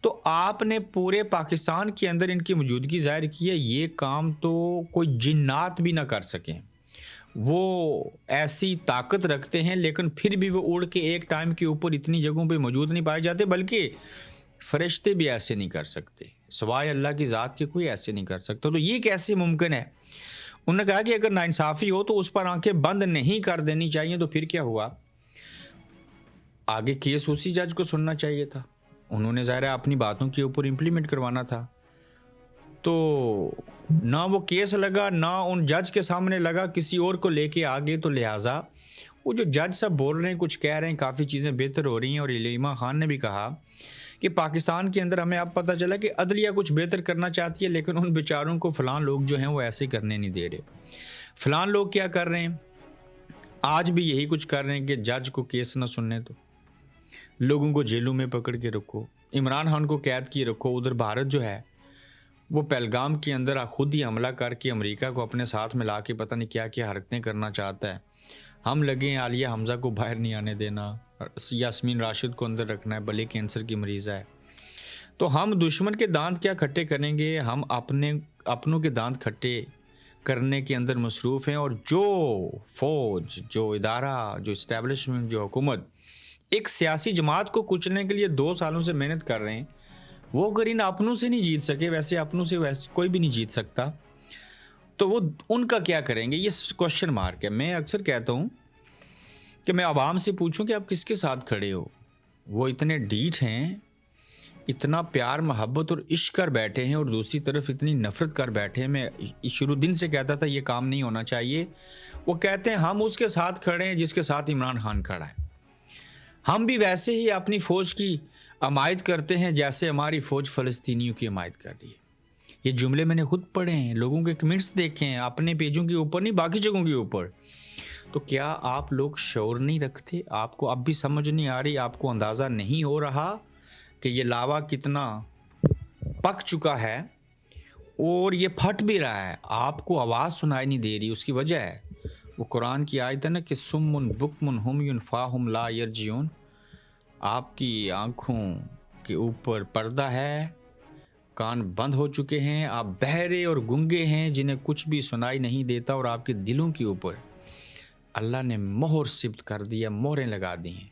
تو آپ نے پورے پاکستان کے اندر ان کی موجودگی ظاہر کی ہے. یہ کام تو کوئی جنات بھی نہ کر سکیں. وہ ایسی طاقت رکھتے ہیں لیکن پھر بھی وہ اڑ کے ایک ٹائم کے اوپر اتنی جگہوں پہ موجود نہیں پائے جاتے, بلکہ فرشتے بھی ایسے نہیں کر سکتے, سوائے اللہ کی ذات کے کوئی ایسے نہیں کر سکتا. تو یہ کیسے ممکن ہے؟ انہوں نے کہا کہ اگر ناانصافی ہو تو اس پر آنکھیں بند نہیں کر دینی چاہیے. تو پھر کیا ہوا؟ آگے کیس اسی جج کو سننا چاہیے تھا. انہوں نے ظاہر ہے اپنی باتوں کے اوپر امپلیمنٹ کروانا تھا. تو نہ وہ کیس لگا, نہ ان جج کے سامنے لگا, کسی اور کو لے کے آگے. تو لہٰذا وہ جو جج سب بول رہے ہیں, کچھ کہہ رہے ہیں, کافی چیزیں بہتر ہو رہی ہیں. اور علیمہ خان نے بھی کہا کہ پاکستان کے اندر ہمیں اب پتہ چلا کہ عدلیہ کچھ بہتر کرنا چاہتی ہے, لیکن ان بیچاروں کو فلاں لوگ جو ہیں وہ ایسے کرنے نہیں دے رہے. فلاں لوگ کیا کر رہے ہیں؟ آج بھی یہی کچھ کر رہے ہیں کہ جج کو کیس نہ سننے تو لوگوں کو جیلوں میں پکڑ کے رکھو, عمران خان کو قید کیے رکھو. ادھر بھارت جو ہے وہ پہلگام کے اندر خود ہی حملہ کر کے امریکہ کو اپنے ساتھ ملا کے پتہ نہیں کیا کیا حرکتیں کرنا چاہتا ہے. ہم لگے ہیں عالیہ حمزہ کو باہر نہیں آنے دینا, یاسمین راشد کو اندر رکھنا ہے, بھلے کینسر کی مریض ہے. تو ہم دشمن کے دانت کیا کھٹے کریں گے؟ ہم اپنوں کے دانت کھٹے کرنے کے اندر مصروف ہیں. اور جو فوج, جو ادارہ, جو اسٹیبلشمنٹ, جو حکومت ایک سیاسی جماعت کو کچلنے کے لیے 2 سالوں سے محنت کر رہے ہیں, وہ اگر ان اپنوں سے نہیں جیت سکے, ویسے اپنوں سے ویسے کوئی بھی نہیں جیت سکتا, تو وہ ان کا کیا کریں گے؟ یہ کوشچن مارک ہے. میں اکثر کہتا ہوں کہ میں عوام سے پوچھوں کہ آپ کس کے ساتھ کھڑے ہو. وہ اتنے ڈھیٹ ہیں, اتنا پیار محبت اور عشق کر بیٹھے ہیں, اور دوسری طرف اتنی نفرت کر بیٹھے ہیں. میں شروع دن سے کہتا تھا یہ کام نہیں ہونا چاہیے. وہ کہتے ہیں ہم اس کے ساتھ کھڑے ہیں جس کے ساتھ عمران خان کھڑا ہے. ہم بھی ویسے ہی اپنی فوج کی حمایت کرتے ہیں جیسے ہماری فوج فلسطینیوں کی حمایت کر رہی ہے. یہ جملے میں نے خود پڑھے ہیں, لوگوں کے کمنٹس دیکھے ہیں, اپنے پیجوں کے اوپر نہیں, باقی جگہوں کے اوپر. تو کیا آپ لوگ شعور نہیں رکھتے؟ آپ کو اب بھی سمجھ نہیں آ رہی, آپ کو اندازہ نہیں ہو رہا کہ یہ لاوا کتنا پک چکا ہے اور یہ پھٹ بھی رہا ہے؟ آپ کو آواز سنائی نہیں دے رہی. اس کی وجہ ہے وہ قرآن کی آیت ہے نا کہ سمن بکمن ہم ینفاہم لا یرجعون. آپ کی آنکھوں کے اوپر پردہ ہے, کان بند ہو چکے ہیں, آپ بہرے اور گنگے ہیں جنہیں کچھ بھی سنائی نہیں دیتا, اور آپ کے دلوں کے اوپر اللہ نے مہر ثبت کر دیا, مہریں لگا دی ہیں.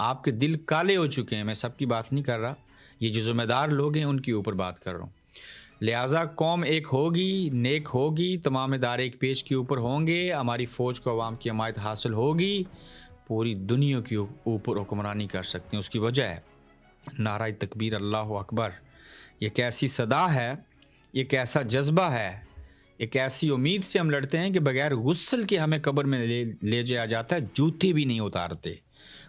آپ کے دل کالے ہو چکے ہیں. میں سب کی بات نہیں کر رہا, یہ جو ذمہ دار لوگ ہیں ان کے اوپر بات کر رہا ہوں. لہٰذا قوم ایک ہوگی, نیک ہوگی, تمام ادارے ایک پیج کے اوپر ہوں گے, ہماری فوج کو عوام کی حمایت حاصل ہوگی, پوری دنیا کے اوپر حکمرانی کر سکتے ہیں. اس کی وجہ ہے نعرہ تکبیر, اللہ اکبر. یہ کیسی صدا ہے, یہ کیسا جذبہ ہے, ایک ایسی امید سے ہم لڑتے ہیں کہ بغیر غسل کے ہمیں قبر میں لے جایا جاتا ہے, جوتے بھی نہیں اتارتے.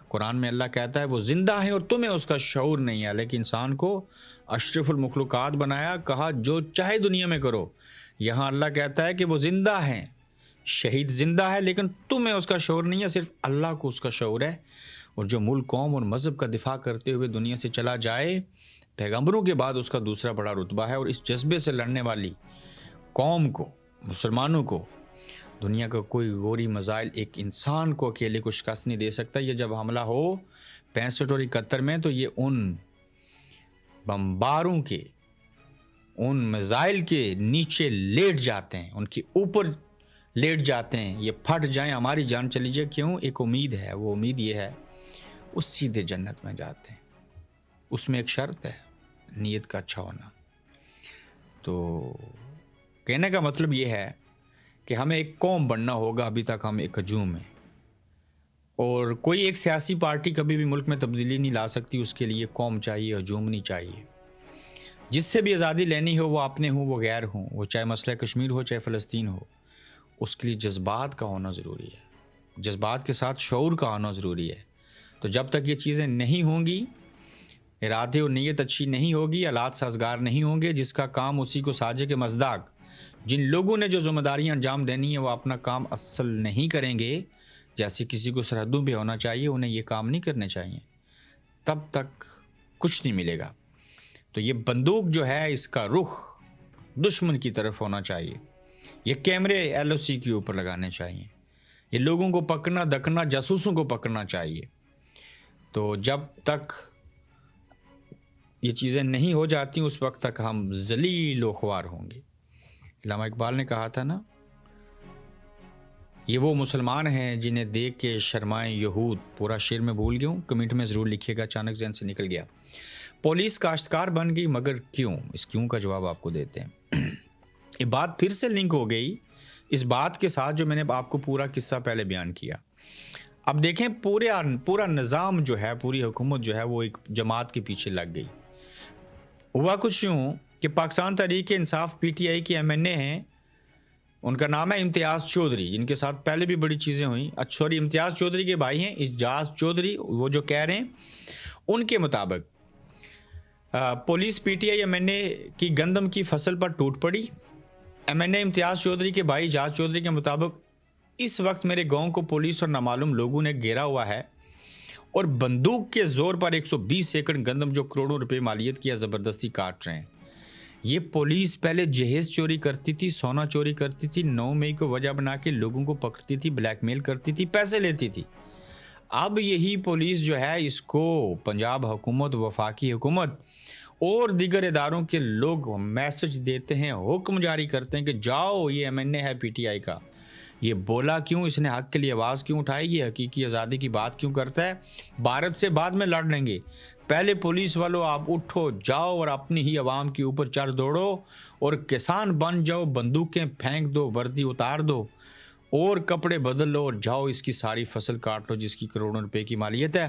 قرآن میں اللہ کہتا ہے وہ زندہ ہے اور تمہیں اس کا شعور نہیں ہے, لیکن انسان کو اشرف المخلوقات بنایا, کہا جو چاہے دنیا میں کرو. یہاں اللہ کہتا ہے کہ وہ زندہ ہیں, شہید زندہ ہے, لیکن تمہیں اس کا شعور نہیں ہے, صرف اللہ کو اس کا شعور ہے. اور جو ملک, قوم اور مذہب کا دفاع کرتے ہوئے دنیا سے چلا جائے, پیغمبروں کے بعد اس کا دوسرا بڑا رتبہ ہے. اور اس جذبے سے لڑنے والی قوم کو, مسلمانوں کو, دنیا کا کوئی غوری مزائل ایک انسان کو اکیلے کو شکست نہیں دے سکتا. یہ جب حملہ ہو 65 اور 71 میں, تو یہ ان بمباروں کے, ان میزائل کے نیچے لیٹ جاتے ہیں, ان کے اوپر لیٹ جاتے ہیں. یہ پھٹ جائیں, ہماری جان چلی جائے. کیوں؟ ایک امید ہے, وہ امید یہ ہے وہ سیدھے جنت میں جاتے ہیں. اس میں ایک شرط ہے, نیت کا اچھا ہونا. تو کہنے کا مطلب یہ ہے کہ ہمیں ایک قوم بننا ہوگا. ابھی تک ہم ایک ہجوم ہیں, اور کوئی ایک سیاسی پارٹی کبھی بھی ملک میں تبدیلی نہیں لا سکتی. اس کے لیے قوم چاہیے, ہجوم نہیں چاہیے. جس سے بھی آزادی لینی ہو, وہ اپنے ہوں, وہ غیر ہوں, وہ چاہے مسئلہ کشمیر ہو, چاہے فلسطین ہو, اس کے لیے جذبات کا ہونا ضروری ہے. جذبات کے ساتھ شعور کا ہونا ضروری ہے. تو جب تک یہ چیزیں نہیں ہوں گی, ارادے اور نیت اچھی نہیں ہوگی, حالات سازگار نہیں ہوں گے, جس کا کام اسی کو ساجے کے مصداق, جن لوگوں نے جو ذمہ داریاں انجام دینی ہیں وہ اپنا کام اصل نہیں کریں گے, جیسے کسی کو سرحدوں پہ ہونا چاہیے, انہیں یہ کام نہیں کرنے چاہیے, تب تک کچھ نہیں ملے گا. تو یہ بندوق جو ہے, اس کا رخ دشمن کی طرف ہونا چاہیے. یہ کیمرے LOC کے اوپر لگانے چاہیے. یہ لوگوں کو پکڑنا دکنا, جاسوسوں کو پکڑنا چاہیے. تو جب تک یہ چیزیں نہیں ہو جاتی اس وقت تک ہم ذلیل و خوار ہوں گے۔ علامہ اقبال نے کہا تھا نا، یہ وہ مسلمان ہیں جنہیں دیکھ کے شرمائیں یہود۔ پورا شعر میں بھول گیا ہوں، کمنٹ میں ضرور لکھیے گا، اچانک ذہن سے نکل گیا۔ پولیس کاشتکار بن گئی مگر کیوں؟ اس کیوں کا جواب آپ کو دیتے ہیں۔ یہ بات پھر سے لنک ہو گئی اس بات کے ساتھ جو میں نے آپ کو پورا قصہ پہلے بیان کیا۔ اب دیکھیں پورا نظام جو ہے، پوری حکومت جو ہے وہ ایک جماعت کے پیچھے لگ گئی۔ ہوا کچھ یوں کہ پاکستان تحریک انصاف پی ٹی آئی کے ایم این اے ہیں، ان کا نام ہے امتیاز چودھری، جن کے ساتھ پہلے بھی بڑی چیزیں ہوئیں۔ سوری، امتیاز چودھری کے بھائی ہیں اعجاز چودھری، وہ جو کہہ رہے ہیں ان کے مطابق police P T I M N A کی گندم کی فصل پر ٹوٹ پڑی۔ ایم این اے امتیاز چودھری کے بھائی اعجاز چودھری کے مطابق اس وقت میرے گاؤں کو پولیس اور نامعلوم لوگوں نے گھیرا ہوا ہے اور بندوق کے زور پر 120 ایکڑ گندم جو کروڑوں روپے مالیت کی ہے زبردستی کاٹ رہے ہیں۔ یہ پولیس پہلے جہیز چوری کرتی تھی، سونا چوری کرتی تھی، 9 مئی کو وجہ بنا کے لوگوں کو پکڑتی تھی، بلیک میل کرتی تھی، پیسے لیتی تھی۔ اب یہی پولیس جو ہے اس کو پنجاب حکومت، وفاقی حکومت اور دیگر اداروں کے لوگ میسج دیتے ہیں، حکم جاری کرتے ہیں کہ جاؤ، یہ ایم این اے ہے پی ٹی آئی کا، یہ بولا کیوں، اس نے حق کے لیے آواز کیوں اٹھائی، یہ حقیقی آزادی کی بات کیوں کرتا ہے، بھارت سے بعد میں لڑ لیں گے، پہلے پولیس والوں آپ اٹھو جاؤ اور اپنی ہی عوام کے اوپر چڑھ دوڑو اور کسان بن جاؤ، بندوقیں پھینک دو، وردی اتار دو اور کپڑے بدل لو اور جاؤ اس کی ساری فصل کاٹ لو جس کی کروڑوں روپے کی مالیت ہے۔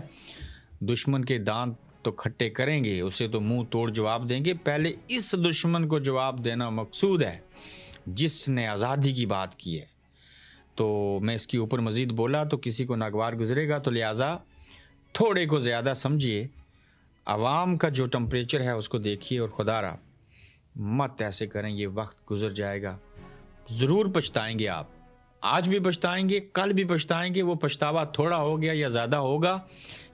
دشمن کے دانت تو کھٹے کریں گے، اسے تو منہ توڑ جواب دیں گے، پہلے اس دشمن کو جواب دینا مقصود ہے جس نے آزادی کی بات کی ہے۔ تو میں اس کے اوپر مزید بولا تو کسی کو ناگوار گزرے گا، تو لہٰذا تھوڑے کو زیادہ سمجھیے، عوام کا جو ٹمپریچر ہے اس کو دیکھیے اور خدا را مت ایسے کریں، یہ وقت گزر جائے گا، ضرور پچھتائیں گے آپ، آج بھی پچھتائیں گے، کل بھی پچھتائیں گے، وہ پچھتاوا تھوڑا ہو گیا یا زیادہ ہوگا،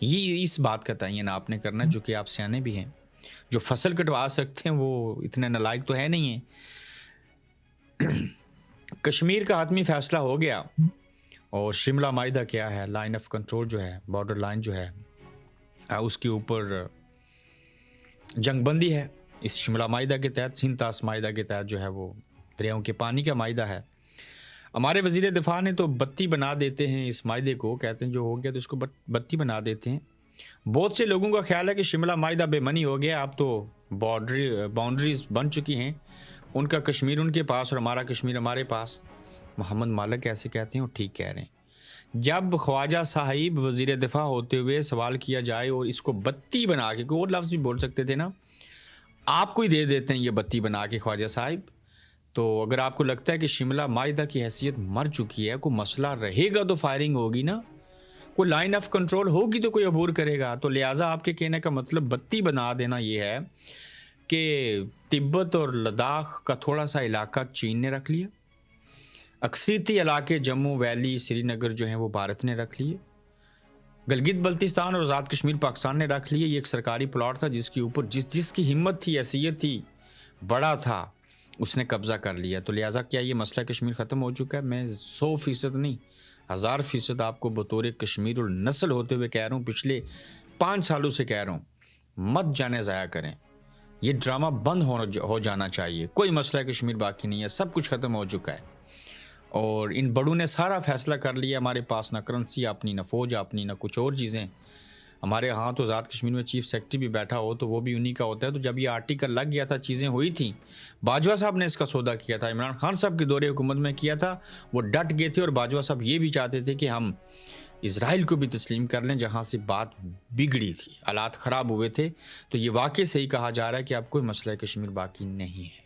یہ اس بات کا تعین آپ نے کرنا ہے، جو کہ آپ سیانے بھی ہیں، جو فصل کٹوا سکتے ہیں وہ اتنے نالائق تو ہے نہیں ہیں۔ کشمیر کا حتمی فیصلہ ہو گیا اور شملہ معاہدہ کیا ہے، لائن آف کنٹرول جو ہے، بارڈر لائن جو ہے، اس کے اوپر جنگ بندی ہے۔ اس شملہ معاہدہ کے تحت، سندھ طاس معاہدہ کے تحت جو ہے وہ دریاؤں کے پانی کا معاہدہ ہے۔ ہمارے وزیر دفاع نے تو بتی بنا دیتے ہیں اس معاہدے کو، کہتے ہیں جو ہو گیا تو اس کو بتی بنا دیتے ہیں۔ بہت سے لوگوں کا خیال ہے کہ شملہ معاہدہ بے منی ہو گیا، اب تو باؤنڈریز بن چکی ہیں، ان کا کشمیر ان کے پاس اور ہمارا کشمیر ہمارے پاس۔ محمد مالک ایسے کہتے ہیں اور ٹھیک کہہ رہے ہیں۔ جب خواجہ صاحب وزیر دفاع ہوتے ہوئے سوال کیا جائے اور اس کو بتی بنا کے، کوئی اور لفظ بھی بول سکتے تھے نا، آپ کو ہی دے دیتے ہیں یہ بتی بنا کے خواجہ صاحب، تو اگر آپ کو لگتا ہے کہ شملہ معاہدہ کی حیثیت مر چکی ہے، کوئی مسئلہ رہے گا تو فائرنگ ہوگی نا، کوئی لائن آف کنٹرول ہوگی تو کوئی عبور کرے گا، تو لہٰذا آپ کے کہنے کا مطلب بتی بنا دینا یہ ہے کہ تبت اور لداخ کا تھوڑا سا علاقہ چین نے رکھ لیا، اکثریتی علاقے جموں ویلی سری نگر جو ہیں وہ بھارت نے رکھ لیے، گلگت بلتستان اور آزاد کشمیر پاکستان نے رکھ لیے، یہ ایک سرکاری پلاٹ تھا جس کے اوپر جس کی ہمت تھی، حیثیت تھی، بڑا تھا، اس نے قبضہ کر لیا، تو لہٰذا کیا یہ مسئلہ کشمیر ختم ہو چکا ہے؟ میں 100% نہیں، 1000% آپ کو بطور کشمیر اور نسل ہوتے ہوئے کہہ رہا ہوں، پچھلے 5 سالوں سے کہہ رہا ہوں، مت جانے ضائع کریں، یہ ڈرامہ بند ہو جانا چاہیے، کوئی مسئلہ کشمیر باقی نہیں ہے، سب کچھ ختم ہو چکا ہے، اور ان بڑوں نے سارا فیصلہ کر لیا، ہمارے پاس نہ کرنسی اپنی، نہ فوج اپنی، نہ کچھ اور چیزیں، ہمارے ہاں تو آزاد کشمیر میں چیف سیکرٹری بھی بیٹھا ہو تو وہ بھی انہی کا ہوتا ہے، تو جب یہ آرٹیکل لگ گیا تھا، چیزیں ہوئی تھیں، باجوہ صاحب نے اس کا سودا کیا تھا، عمران خان صاحب کے دور حکومت میں کیا تھا، وہ ڈٹ گئے تھے، اور باجوہ صاحب یہ بھی چاہتے تھے کہ ہم اسرائیل کو بھی تسلیم کر لیں جہاں سے بات بگڑی تھی، حالات خراب ہوئے تھے، تو یہ واقعی صحیح کہا جا رہا ہے کہ اب کوئی مسئلہ کشمیر باقی نہیں ہے،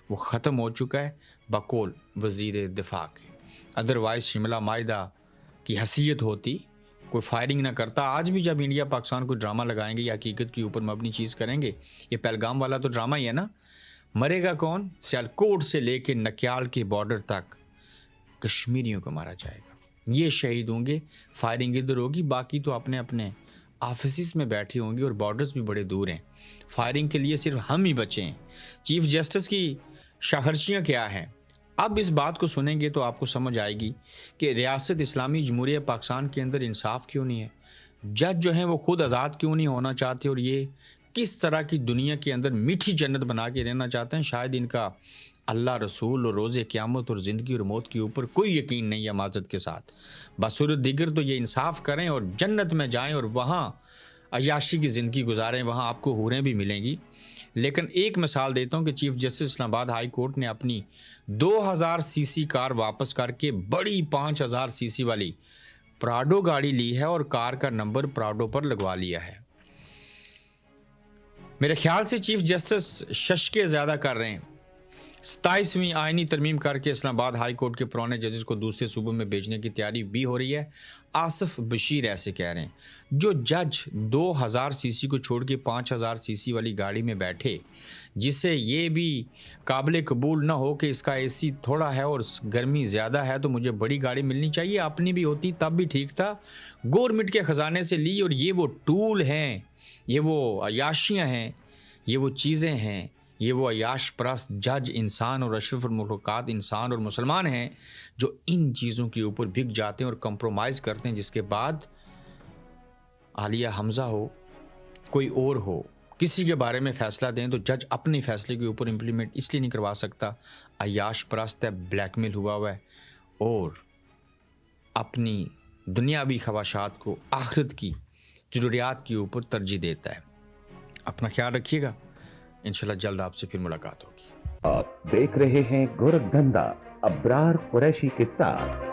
وہ ختم ہو چکا ہے بقول وزیر دفاع کے، ادروائز شملہ معاہدہ کی حیثیت ہوتی، کوئی فائرنگ نہ کرتا۔ آج بھی جب انڈیا پاکستان کو ڈرامہ لگائیں گے یا حقیقت کے اوپر مبنی چیز کریں گے، یہ پہلگام والا تو ڈرامہ ہی ہے نا، مرے گا کون؟ سیالکوٹ سے لے کے نکیال کے بارڈر تک کشمیریوں کو مارا جائے گا، یہ شہید ہوں گے، فائرنگ ادھر ہوگی، باقی تو اپنے اپنے آفیسز میں بیٹھے ہوں گے، اور بارڈرز بھی بڑے دور ہیں، فائرنگ کے لیے صرف ہم ہی بچے ہیں۔ چیف جسٹس کی شاخرچیاں کیا ہیں؟ اب اس بات کو سنیں گے تو آپ کو سمجھ آئے گی کہ ریاست اسلامی جمہوریہ پاکستان کے اندر انصاف کیوں نہیں ہے، جج جو ہیں وہ خود آزاد کیوں نہیں ہونا چاہتے، اور یہ کس طرح کی دنیا کے اندر میٹھی جنت بنا کے رہنا چاہتے ہیں، شاید ان کا اللہ، رسول اور روز قیامت اور زندگی اور موت کے اوپر کوئی یقین نہیں ہے معذرت کے ساتھ۔ بصورت دیگر تو یہ انصاف کریں اور جنت میں جائیں اور وہاں عیاشی کی زندگی گزاریں، وہاں آپ کو حوریں بھی ملیں گی۔ لیکن ایک مثال دیتا ہوں کہ چیف جسٹس اسلام آباد ہائی کورٹ نے اپنی 2000 سی سی کار واپس کر کے بڑی 5000 سی سی والی پراڈو گاڑی لی ہے اور کار کا نمبر پراڈو پر لگوا لیا ہے۔ میرے خیال سے چیف جسٹس ششکے زیادہ کر رہے ہیں۔ 27ویں آئینی ترمیم کر کے اسلام آباد ہائی کورٹ کے پرانے ججز کو دوسرے صوبوں میں بھیجنے کی تیاری بھی ہو رہی ہے۔ آصف بشیر ایسے کہہ رہے ہیں، جو جج 2000 سی سی کو چھوڑ کے 5000 سی سی والی گاڑی میں بیٹھے، جسے یہ بھی قابل قبول نہ ہو کہ اس کا اے سی تھوڑا ہے اور گرمی زیادہ ہے تو مجھے بڑی گاڑی ملنی چاہیے، اپنی بھی ہوتی تب بھی ٹھیک تھا، گورنمنٹ کے خزانے سے لی، اور یہ وہ ٹول ہیں، یہ وہ عیاشیاں ہیں، یہ وہ چیزیں ہیں، یہ وہ عیاش پرست جج انسان اور اشرف المخلوقات انسان اور مسلمان ہیں جو ان چیزوں کے اوپر بک جاتے ہیں اور کمپرومائز کرتے ہیں، جس کے بعد عالیہ حمزہ ہو، کوئی اور ہو، کسی کے بارے میں فیصلہ دیں تو جج اپنے فیصلے کے اوپر امپلیمنٹ اس لیے نہیں کروا سکتا، عیاش پرست ہے، بلیک میل ہوا ہوا ہے اور اپنی دنیاوی خواہشات کو آخرت کی ضروریات کے اوپر ترجیح دیتا ہے۔ اپنا خیال رکھیے گا، انشاءاللہ جلد آپ سے پھر ملاقات ہوگی۔ آپ دیکھ رہے ہیں گورکھ دھندا ابرار قریشی کے ساتھ۔